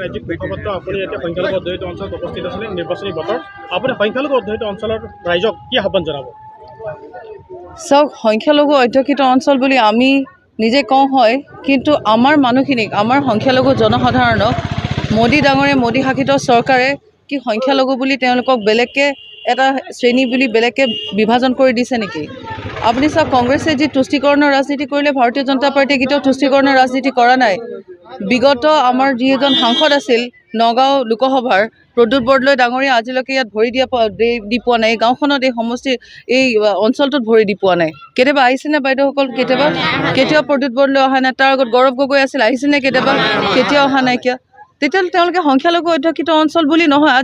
ৰাজ্যিক মুখপাত্ৰ আপুনি এতিয়া সংখ্যালঘু অধ্যুষিত অঞ্চলত উপস্থিত আছিলে নিৰ্বাচনী বতৰ আপুনি সংখ্যালঘু অধ্যুষিত অঞ্চলৰ ৰাইজক কি আহ্বান জনাব চাওক সংখ্যালঘু অধ্যুষিত অঞ্চল বুলি আমি নিজে কওঁ হয় কিন্তু আমাৰ মানুহখিনিক আমাৰ সংখ্যালঘু জনসাধাৰণক মোদী ডাঙৰীয়া মোদী শাসিত চৰকাৰে কি সংখ্যালঘু বুলি তেওঁলোকক বেলেগকৈ এটা শ্ৰেণী বুলি বেলেগকৈ বিভাজন কৰি দিছে নেকি আপুনি চাওক কংগ্ৰেছে যি তুষ্টিকৰণৰ ৰাজনীতি কৰিলে ভাৰতীয় জনতা পাৰ্টীয়ে কেতিয়াও তুষ্টিকৰণৰ ৰাজনীতি কৰা নাই বিগত আমাৰ যি এজন সাংসদ আছিল নগাঁও লোকসভাৰ প্ৰদ্যুৎ বৰদলৈ ডাঙৰীয়া আজিলৈকে ইয়াত ভৰি দি পোৱা নাই এই গাঁওখনত এই সমষ্টিৰ এই অঞ্চলটোত ভৰি দি পোৱা নাই কেতিয়াবা আহিছেনে বাইদেউসকল কেতিয়াও প্ৰদ্যুৎ বৰদলৈ অহা নাই তাৰ আগত গৌৰৱ গগৈ আছিল আহিছেনে কেতিয়াও অহা নাইকিয়া তেতিয়াহ'লে তেওঁলোকে সংখ্যালঘু অধ্যুষিত অঞ্চল বুলি নহয়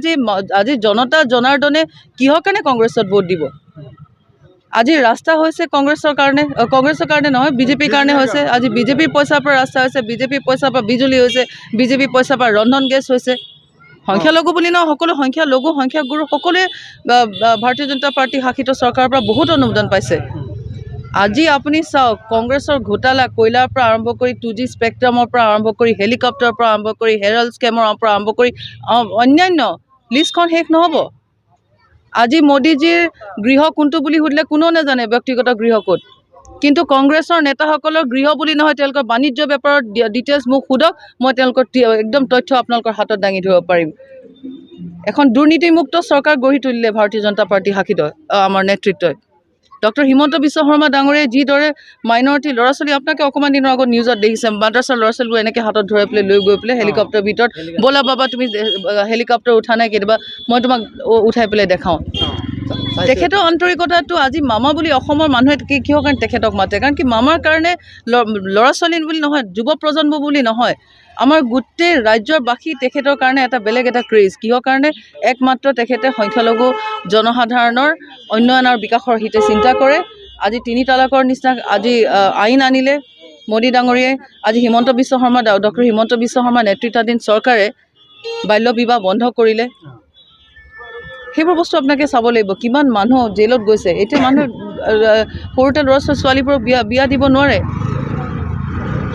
আজি জনতা জনাৰ্দনে কিহৰ কাৰণে কংগ্ৰেছত ভোট দিব আজি ৰাস্তা হৈছে কংগ্ৰেছৰ কাৰণে নহয় বিজেপিৰ কাৰণে হৈছে আজি বিজেপিৰ পইচাৰ পৰা ৰাস্তা হৈছে বিজেপিৰ পইচাৰ পৰা বিজুলী হৈছে বিজেপিৰ পইচাৰ পৰা ৰন্ধন গেছ হৈছে সংখ্যালঘু বুলি নহয় সকলো সংখ্যালঘু সংখ্যাগুৰু সকলোৱে ভাৰতীয় জনতা পাৰ্টী শাসিত চৰকাৰৰ পৰা বহুত অনুমোদন পাইছে আজি আপুনি চাওক কংগ্ৰেছৰ ঘোটালা কয়লাৰ পৰা আৰম্ভ কৰি 2G স্পেক্ট্ৰামৰ পৰা আৰম্ভ কৰি হেলিকপ্টাৰৰ পৰা আৰম্ভ কৰি হেৰাল্ড স্কেমৰ পৰা আৰম্ভ কৰি অন্যান্য লিষ্টখন শেষ নহ'ব আজি মোদীজীৰ গৃহ কোনটো বুলি সুধিলে কোনেও নাজানে ব্যক্তিগত গৃহ ক'ত কিন্তু কংগ্ৰেছৰ নেতাসকলৰ গৃহ বুলি নহয় তেওঁলোকৰ বাণিজ্য বেপাৰৰ ডিটেইলছ মোক সোধক মই তেওঁলোকৰ একদম তথ্য আপোনালোকৰ হাতত দাঙি ধৰিব পাৰিম এখন দুৰ্নীতিমুক্ত চৰকাৰ গঢ়ি তুলিলে ভাৰতীয় জনতা পাৰ্টী শাসিত আমাৰ নেতৃত্বই ডক্টৰ হিমন্ত বিশ্ব শৰ্মা ডাঙৰীয়াই যিদৰে মাইনৰিটি ল'ৰা ছোৱালী আপোনালোকে অকণমান দিনৰ আগত নিউজত দেখিছে মাদ্ৰাছাৰ ল'ৰা ছোৱালীবোৰ এনেকৈ হাতত ধৰাই পেলাই লৈ গৈ পেলাই হেলিকপ্টাৰৰ ভিতৰত ব'লা বাবা তুমি হেলিকপ্টাৰ উঠা নাই কেতিয়াবা মই তোমাক উঠাই পেলাই দেখাওঁ তেখেতৰ আন্তৰিকতাটো আজি মামা বুলি অসমৰ মানুহে কিহৰ কাৰণে তেখেতক মাতে কাৰণ কি মামাৰ কাৰণে ল'ৰা ছোৱালী বুলি নহয় যুৱ প্ৰজন্ম বুলি নহয় আমাৰ গোটেই ৰাজ্যৰবাসী তেখেতৰ কাৰণে এটা বেলেগ এটা ক্ৰেজ কিহৰ কাৰণে একমাত্ৰ তেখেতে সংখ্যালঘু জনসাধাৰণৰ উন্নয়ন আৰু বিকাশৰ হিতে চিন্তা কৰে আজি 3 তালাকৰ নিচিনা আজি আইন আনিলে মোদী ডাঙৰীয়াই আজি ডক্টৰ হিমন্ত বিশ্ব শৰ্মা নেতৃত্বাধীন চৰকাৰে বাল্য বিবাহ বন্ধ কৰিলে সেইবোৰ বস্তু আপোনালোকে চাব লাগিব কিমান মানুহ জেলত গৈছে এতিয়া মানুহ সৰুতে ল'ৰা ছোৱালীবোৰক বিয়া দিব নোৱাৰে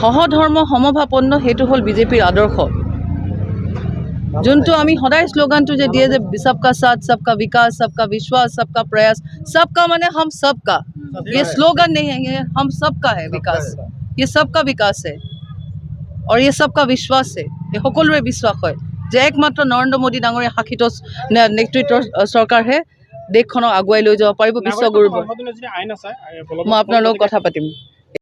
সহধৰ্ম সমভাপন্ন সেইটো হ'ল বিজেপিৰ আদৰ্শ যোনটো আমি সদায় শ্লোগানটো যে দিয়ে যে সবকা সাথ সবকা বিকাশ সবকা বিশ্বাস সবকা প্ৰয়াস সবকা মানে हम सबका ये स्लोगन नहीं है ये हम सबका है विकास ये सबका विकास है और ये सबका विश्वास है ये সকলোৰে বিশ্বাস হয় যে একমাত্ৰ নৰেন্দ্ৰ মোদী ডাঙৰীয়া শাসিত নেতৃত্বৰ চৰকাৰহে দেশখনক আগুৱাই লৈ যাব পাৰিব বিশ্বগুৰুৰ মই আপোনাৰ লগত কথা পাতিম